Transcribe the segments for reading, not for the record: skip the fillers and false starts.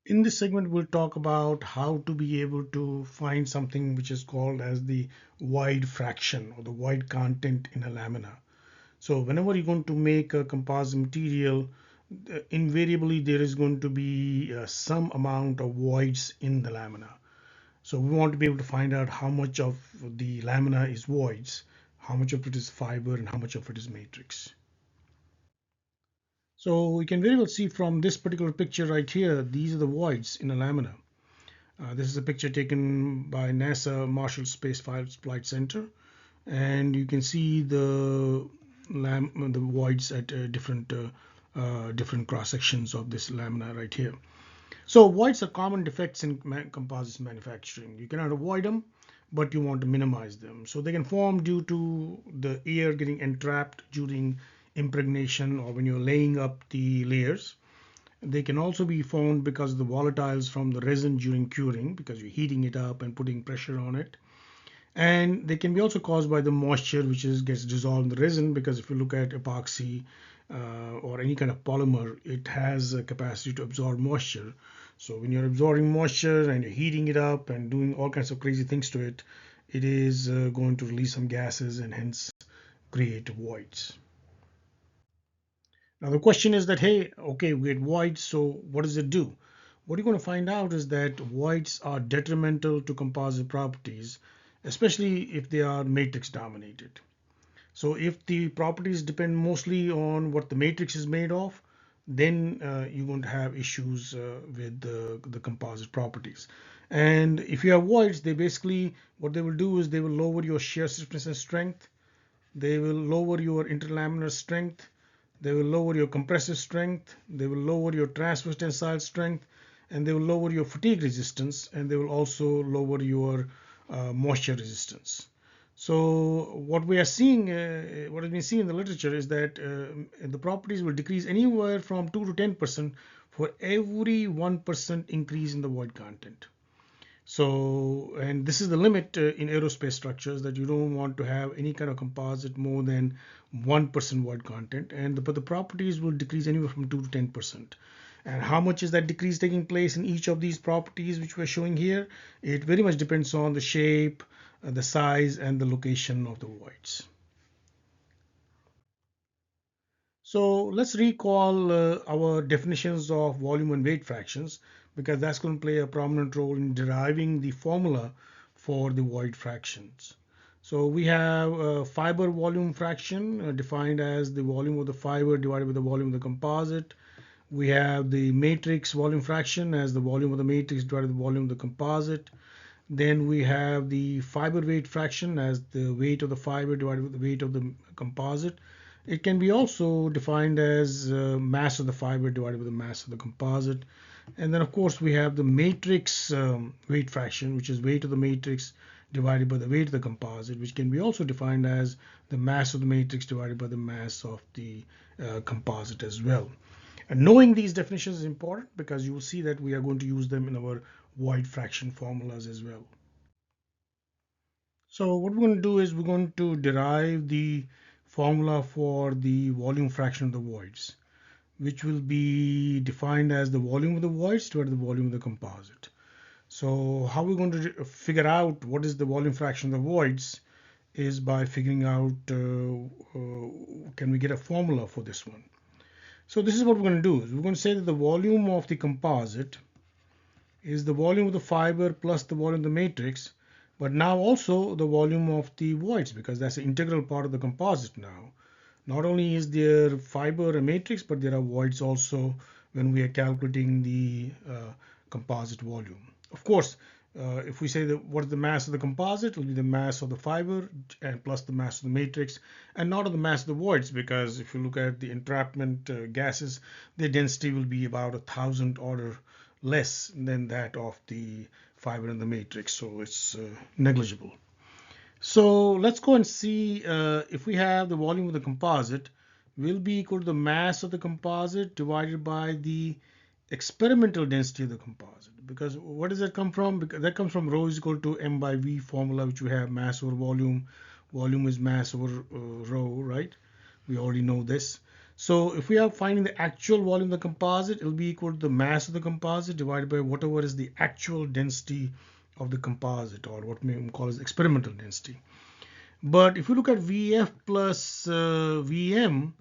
In this segment, we'll talk about how to be able to find something which is called as the void fraction or the void content in a lamina. So whenever you're going to make a composite material, invariably there is going to be some amount of voids in the lamina. So we want to be able to find out how much of the lamina is voids, how much of it is fiber, and how much of it is matrix. So we can very well see from this particular picture right here, these are the voids in a lamina. This is a picture taken by NASA Marshall Space Flight Center, and you can see the voids at different cross sections of this lamina right here. So voids are common defects in composites manufacturing. You cannot avoid them, but you want to minimize them. So they can form due to the air getting entrapped during impregnation or when you're laying up the layers. They can also be formed because of the volatiles from the resin during curing, because you're heating it up and putting pressure on it. And they can be also caused by the moisture which gets dissolved in the resin, because if you look at epoxy or any kind of polymer, it has a capacity to absorb moisture. So when you're absorbing moisture and you're heating it up and doing all kinds of crazy things to it, it is going to release some gases and hence create voids. Now the question is that, hey, okay, we get voids, so what does it do? What you're going to find out is that voids are detrimental to composite properties, especially if they are matrix dominated. So if the properties depend mostly on what the matrix is made of, then you're going to have issues with the composite properties. And if you have voids, they basically, what they will do is they will lower your shear stiffness and strength. They will lower your interlaminar strength. They will lower your compressive strength. They will lower your transverse tensile strength, and they will lower your fatigue resistance, and they will also lower your moisture resistance. So what we are seeing, what has been seen in the literature is that the properties will decrease anywhere from 2 to 10% for every 1% increase in the void content. So, and this is the limit in aerospace structures, that you don't want to have any kind of composite more than 1% void content, but the properties will decrease anywhere from 2 to 10%. And how much is that decrease taking place in each of these properties which we're showing here? It very much depends on the shape, the size, and the location of the voids. So let's recall our definitions of volume and weight fractions, because that's going to play a prominent role in deriving the formula for the void fractions. So we have a fiber volume fraction defined as the volume of the fiber divided by the volume of the composite. We have the matrix volume fraction as the volume of the matrix divided by the volume of the composite. Then we have the fiber weight fraction as the weight of the fiber divided by the weight of the composite. It can be also defined as mass of the fiber divided by the mass of the composite. And then of course we have the matrix weight fraction, which is weight of the matrix divided by the weight of the composite, which can be also defined as the mass of the matrix divided by the mass of the composite as well. And knowing these definitions is important, because you will see that we are going to use them in our void fraction formulas as well. So what we're going to do is we're going to derive the formula for the volume fraction of the voids, which will be defined as the volume of the voids divided by the volume of the composite. So how we're going to figure out what is the volume fraction of the voids is by figuring out can we get a formula for this one. So this is what we're going to do. Is we're going to say that the volume of the composite is the volume of the fiber plus the volume of the matrix, but now also the volume of the voids, because that's an integral part of the composite now. Not only is there fiber and matrix, but there are voids also when we are calculating the composite volume. Of course, if we say that what is the mass of the composite, it will be the mass of the fiber and plus the mass of the matrix, and not of the mass of the voids, because if you look at the entrapment gases, their density will be about 1,000 order less than that of the fiber and the matrix, so it's negligible. So let's go and see if we have the volume of the composite will be equal to the mass of the composite divided by the experimental density of the composite. Because what does that come from? Because that comes from rho is equal to m by v formula, which we have mass over volume. Volume is mass over rho, right? We already know this. So if we are finding the actual volume of the composite, it will be equal to the mass of the composite divided by whatever is the actual density of the composite, or what we call as experimental density. But if you look at Vf plus Vm,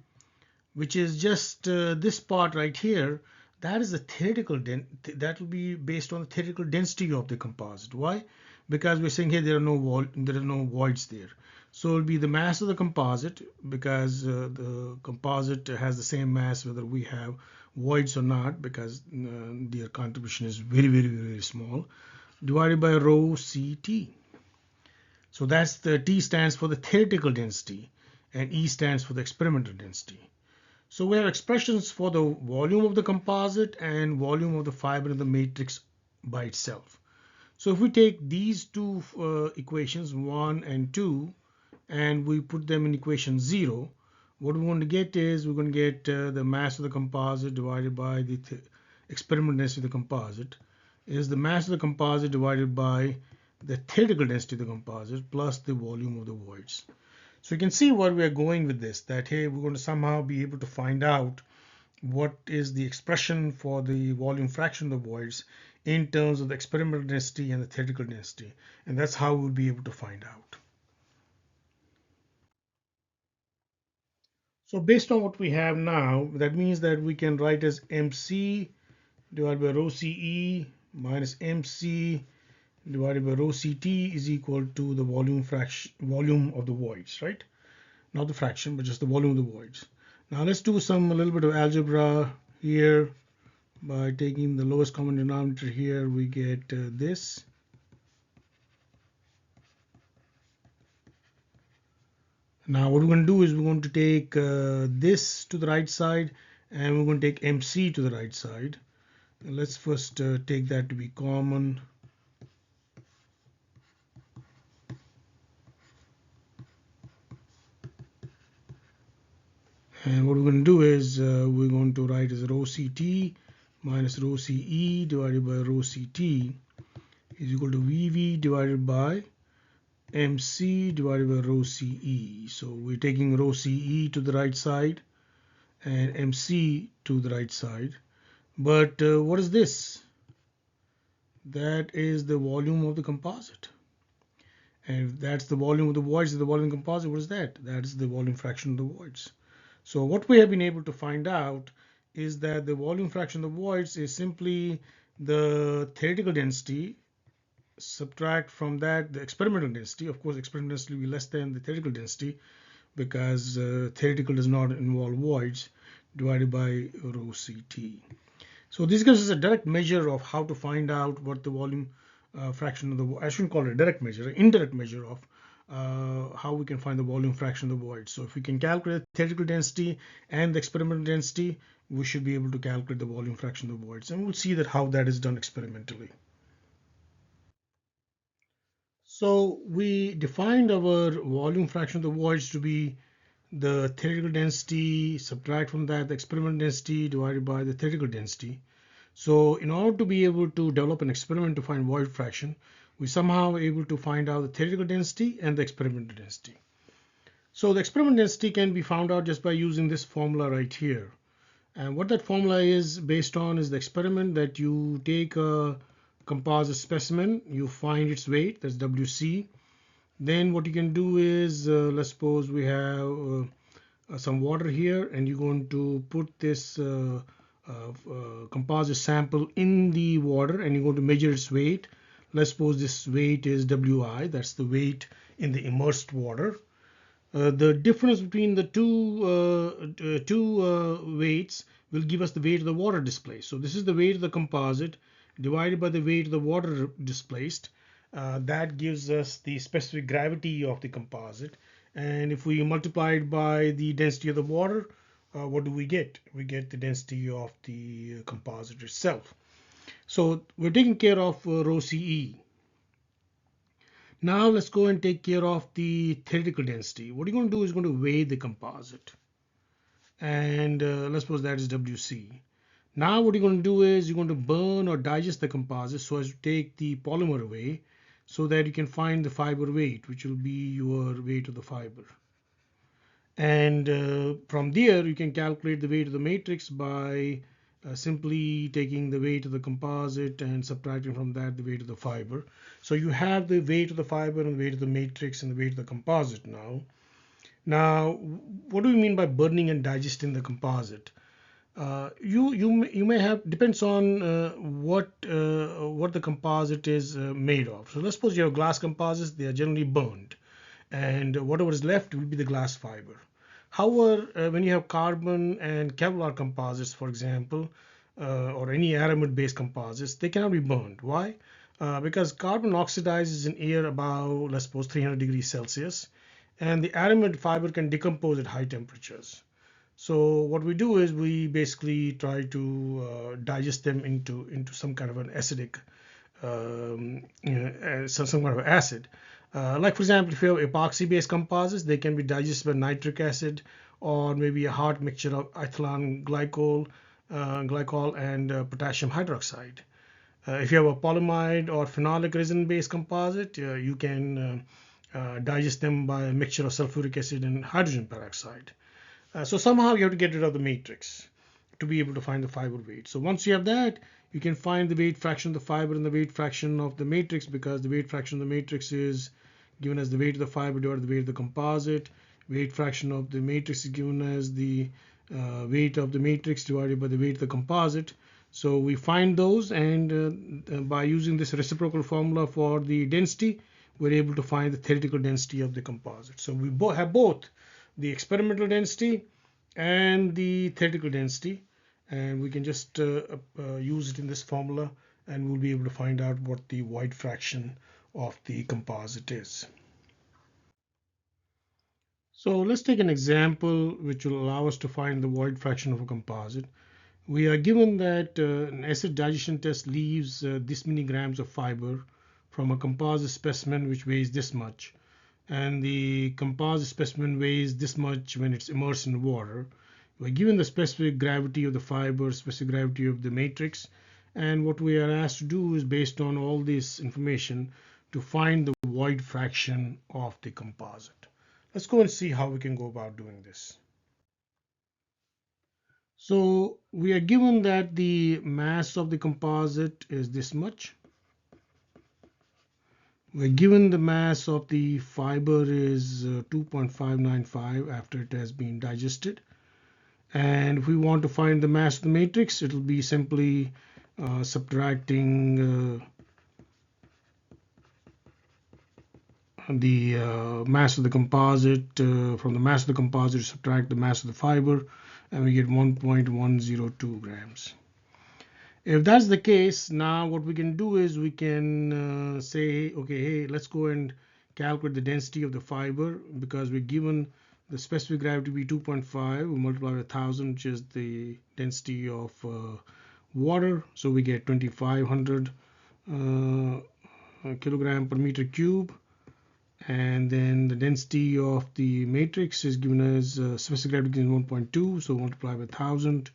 which is just this part right here, that is the theoretical that will be based on the theoretical density of the composite. Why? Because we're saying here there are no voids there. So it'll be the mass of the composite, because the composite has the same mass whether we have voids or not, because their contribution is very small, divided by rho Ct. So that's the T stands for the theoretical density and E stands for the experimental density. So we have expressions for the volume of the composite and volume of the fiber in the matrix by itself. So if we take these two equations, 1 and 2, and we put them in equation 0, what we're going to get is we're going to get the mass of the composite divided by the experimental density of the composite is the mass of the composite divided by the theoretical density of the composite plus the volume of the voids. So you can see where we are going with this, that hey, we're going to somehow be able to find out what is the expression for the volume fraction of the voids in terms of the experimental density and the theoretical density. And that's how we'll be able to find out. So based on what we have now, that means that we can write as MC divided by rho CE minus MC divided by rho CT is equal to the volume of the voids, right? Not the fraction, but just the volume of the voids. Now let's do a little bit of algebra here. By taking the lowest common denominator here, we get this. Now what we're going to do is we're going to take this to the right side, and we're going to take MC to the right side. And let's first take that to be common. And what we're going to do is we're going to write as rho CT minus rho CE divided by rho CT is equal to VV divided by MC divided by rho CE. So we're taking rho CE to the right side and MC to the right side. But what is this? That is the volume of the composite. And if that's the volume of the voids, the volume of the composite, what is that? That is the volume fraction of the voids. So what we have been able to find out is that the volume fraction of the voids is simply the theoretical density, subtract from that the experimental density. Of course, experimental density will be less than the theoretical density because theoretical does not involve voids, divided by rho Ct. So this gives us a direct measure of how to find out what the volume fraction of the, I shouldn't call it a direct measure, an indirect measure of how we can find the volume fraction of the void. So if we can calculate the theoretical density and the experimental density, we should be able to calculate the volume fraction of the voids, and we'll see that how that is done experimentally. So we defined our volume fraction of the voids to be the theoretical density, subtract from that the experimental density divided by the theoretical density. So in order to be able to develop an experiment to find void fraction, we somehow are able to find out the theoretical density and the experimental density. So the experimental density can be found out just by using this formula right here. And what that formula is based on is the experiment that you take a composite specimen, you find its weight, that's WC. Then what you can do is, let's suppose we have some water here, and you're going to put this composite sample in the water, and you're going to measure its weight. Let's suppose this weight is Wi, that's the weight in the immersed water. The difference between the two weights will give us the weight of the water displaced. So this is the weight of the composite divided by the weight of the water displaced. That gives us the specific gravity of the composite. And if we multiply it by the density of the water, what do we get? We get the density of the composite itself. So we're taking care of rho CE. Now let's go and take care of the theoretical density. What you're going to do is going to weigh the composite. And let's suppose that is WC. Now what you're going to do is you're going to burn or digest the composite so as to take the polymer away so that you can find the fiber weight, which will be your weight of the fiber. And from there you can calculate the weight of the matrix by simply taking the weight of the composite and subtracting from that the weight of the fiber. So you have the weight of the fiber and the weight of the matrix and the weight of the composite now. Now, what do we mean by burning and digesting the composite? You may have, depends on what the composite is made of. So let's suppose you have glass composites; they are generally burned, and whatever is left will be the glass fiber. However, when you have carbon and Kevlar composites, for example, or any aramid-based composites, they cannot be burned. Why? Because carbon oxidizes in air about, let's suppose, 300 degrees Celsius, and the aramid fiber can decompose at high temperatures. So what we do is we basically try to digest them into some kind of an acidic, some kind of acid. Like for example, if you have epoxy-based composites, they can be digested by nitric acid or maybe a hard mixture of ethylene glycol and potassium hydroxide. If you have a polyamide or phenolic resin-based composite, you can digest them by a mixture of sulfuric acid and hydrogen peroxide. So somehow you have to get rid of the matrix to be able to find the fiber weight. So once you have that, you can find the weight fraction of the fiber and the weight fraction of the matrix, because the weight fraction of the matrix is given as the weight of the fiber divided by the weight of the composite. Weight fraction of the matrix is given as the weight of the matrix divided by the weight of the composite. So we find those, and by using this reciprocal formula for the density, we're able to find the theoretical density of the composite. So we have both the experimental density and the theoretical density, and we can just use it in this formula, and we'll be able to find out what the void fraction of the composite is. So let's take an example which will allow us to find the void fraction of a composite. We are given that an acid digestion test leaves this many grams of fiber from a composite specimen which weighs this much, and the composite specimen weighs this much when it's immersed in water. We're given the specific gravity of the fiber, specific gravity of the matrix, and what we are asked to do is, based on all this information, to find the void fraction of the composite. Let's go and see how we can go about doing this. So we are given that the mass of the composite is this much. We're given the mass of the fiber is 2.595 after it has been digested. And if we want to find the mass of the matrix, it will be simply subtracting the mass of the composite from the mass of the composite, subtract the mass of the fiber, and we get 1.102 grams. If that's the case, now what we can do is we can say, okay, hey, let's go and calculate the density of the fiber, because we're given the specific gravity to be 2.5. We multiply by 1,000, which is the density of water. So we get 2,500 kilogram per meter cube. And then the density of the matrix is given as specific gravity is 1.2. So multiply by 1,000.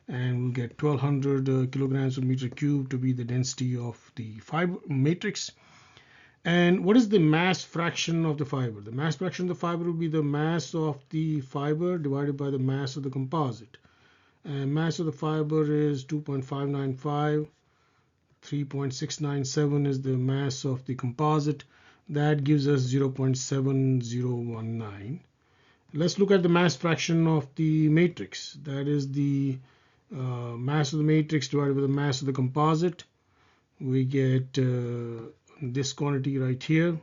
And we'll get 1,200 kilograms per meter cube to be the density of the fiber matrix. And what is the mass fraction of the fiber? The mass fraction of the fiber will be the mass of the fiber divided by the mass of the composite. And mass of the fiber is 2.595. 3.697 is the mass of the composite. That gives us 0.7019. Let's look at the mass fraction of the matrix. That is the mass of the matrix divided by the mass of the composite. We get this quantity right here.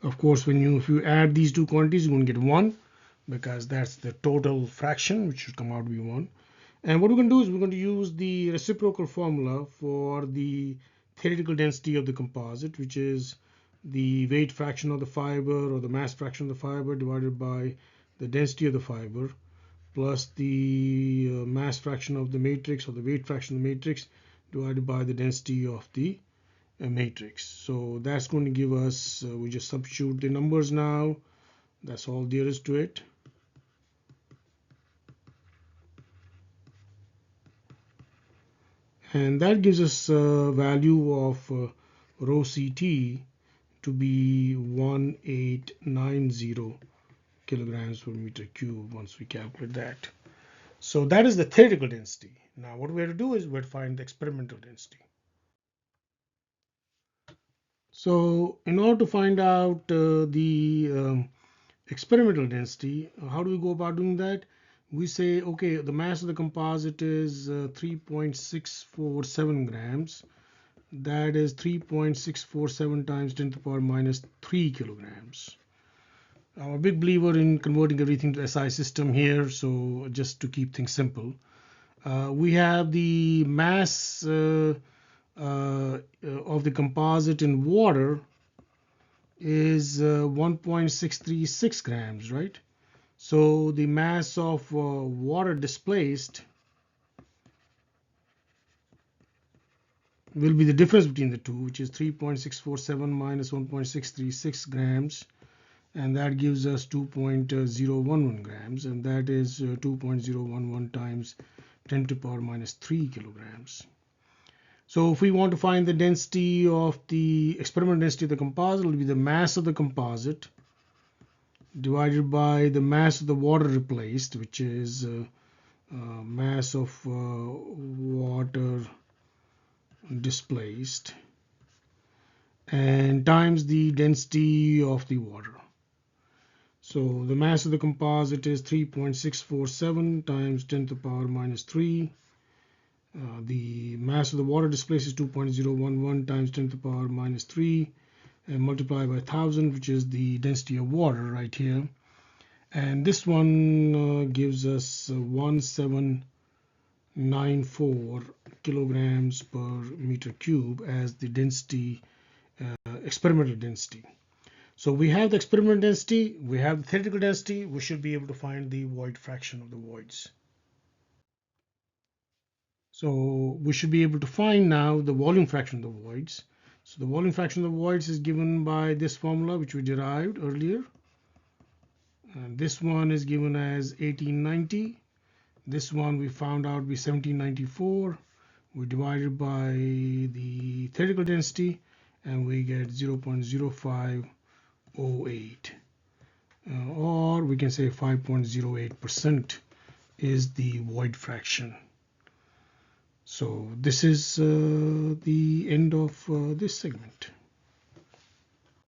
Of course, if you add these two quantities, you're going to get 1, because that's the total fraction, which should come out to be 1. And what we're going to do is we're going to use the reciprocal formula for the theoretical density of the composite, which is the weight fraction of the fiber, or the mass fraction of the fiber, divided by the density of the fiber, plus the mass fraction of the matrix, or the weight fraction of the matrix, divided by the density of the matrix. So that's going to give us, we just substitute the numbers now. That's all there is to it. And that gives us a value of rho CT to be 1890 kilograms per meter cube once we calculate that. So that is the theoretical density. Now what we have to do is we have to find the experimental density. So in order to find out the experimental density, how do we go about doing that? We say, okay, the mass of the composite is 3.647 grams. That is 3.647 times 10 to the power minus 3 kilograms. I'm a big believer in converting everything to SI system here, so just to keep things simple. We have the mass of the composite in water is 1.636 grams, right? So the mass of water displaced will be the difference between the two, which is 3.647 minus 1.636 grams, and that gives us 2.011 grams, and that is 2.011 times 10 to the power minus 3 kilograms. So if we want to find the density of the experimental density of the composite, it will be the mass of the composite divided by the mass of the water replaced, which is mass of water displaced, and times the density of the water. So the mass of the composite is 3.647 times 10 to the power minus 3. The mass of the water displaced is 2.011 times 10 to the power minus 3, and multiplied by 1000, which is the density of water right here. And this one gives us 1794 kilograms per meter cube as the density, experimental density. So we have the experimental density, we have the theoretical density, we should be able to find the void fraction of the voids. So we should be able to find now the volume fraction of the voids. So the volume fraction of the voids is given by this formula which we derived earlier. And this one is given as 1890. This one we found out to be 1794. We divided by the theoretical density and we get 0.0508. Or we can say 5.08% is the void fraction. So this is the end of this segment.